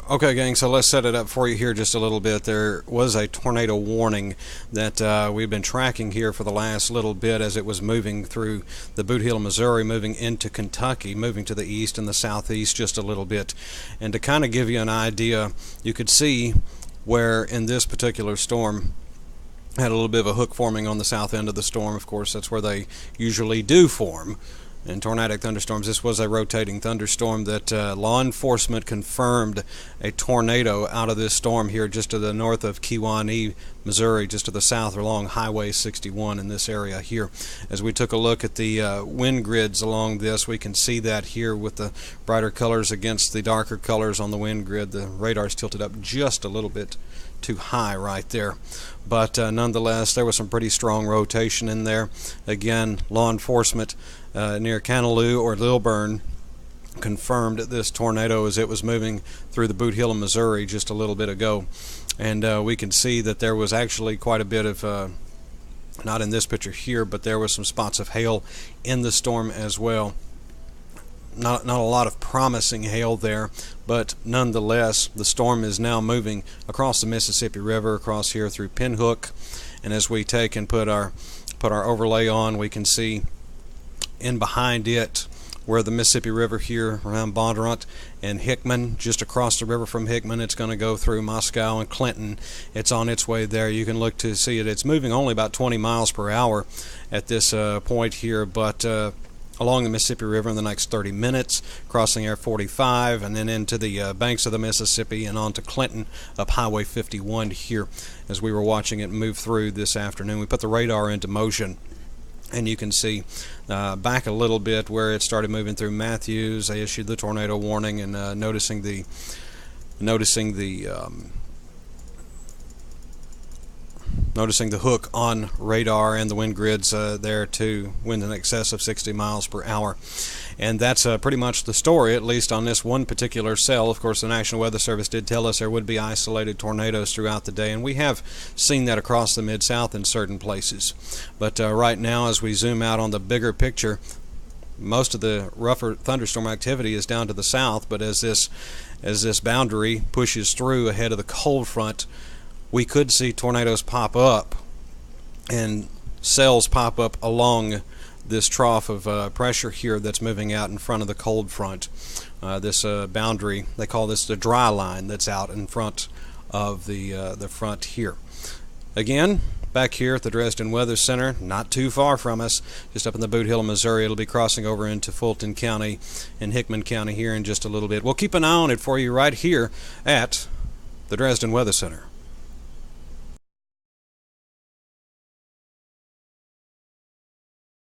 Okay, gang, so let's set it up for you here just a little bit. There was a tornado warning that we've been tracking here for the last little bit as it was moving through the Boot Heel of Missouri, moving into Kentucky, moving to the east and the southeast just a little bit. And to kind of give you an idea, you could see where in this particular storm had a little bit of a hook forming on the south end of the storm. Of course, that's where they usually do form. In tornadic thunderstorms, this was a rotating thunderstorm that law enforcement confirmed a tornado out of this storm here just to the north of Kewanee, Missouri, just to the south along Highway 61 in this area here. As we took a look at the wind grids along this, we can see that here with the brighter colors against the darker colors on the wind grid. The radar's tilted up just a little bit too high right there, but nonetheless there was some pretty strong rotation in there. Again, law enforcement near Canaloo or Lilburn confirmed this tornado as it was moving through the Boot Heel of Missouri just a little bit ago, and we can see that there was actually quite a bit of not in this picture here, but there was some spots of hail in the storm as well. Not a lot of promising hail there, but nonetheless the storm is now moving across the Mississippi River, across here through Pinhook, and as we take and put our overlay on, we can see in behind it where the Mississippi River here around Bondurant and Hickman, just across the river from Hickman, it's going to go through Moscow and Clinton. It's on its way there. You can look to see it. It's moving only about 20 miles per hour at this point here, but along the Mississippi River in the next 30 minutes, crossing Air 45, and then into the banks of the Mississippi and on to Clinton up Highway 51 here as we were watching it move through this afternoon. We put the radar into motion, and you can see back a little bit where it started moving through Matthews. They issued the tornado warning, and noticing the hook on radar and the wind grids there too, wind in excess of 60 miles per hour. And that's pretty much the story, at least on this one particular cell. Of course, the National Weather Service did tell us there would be isolated tornadoes throughout the day, and we have seen that across the Mid-South in certain places. But right now, as we zoom out on the bigger picture, most of the rougher thunderstorm activity is down to the south, but as this boundary pushes through ahead of the cold front, we could see tornadoes pop up and cells pop up along this trough of pressure here that's moving out in front of the cold front. This boundary, they call this the dry line that's out in front of the front here. Again, back here at the Dresden Weather Center, not too far from us, just up in the Boot Heel of Missouri. It'll be crossing over into Fulton County and Hickman County here in just a little bit. We'll keep an eye on it for you right here at the Dresden Weather Center.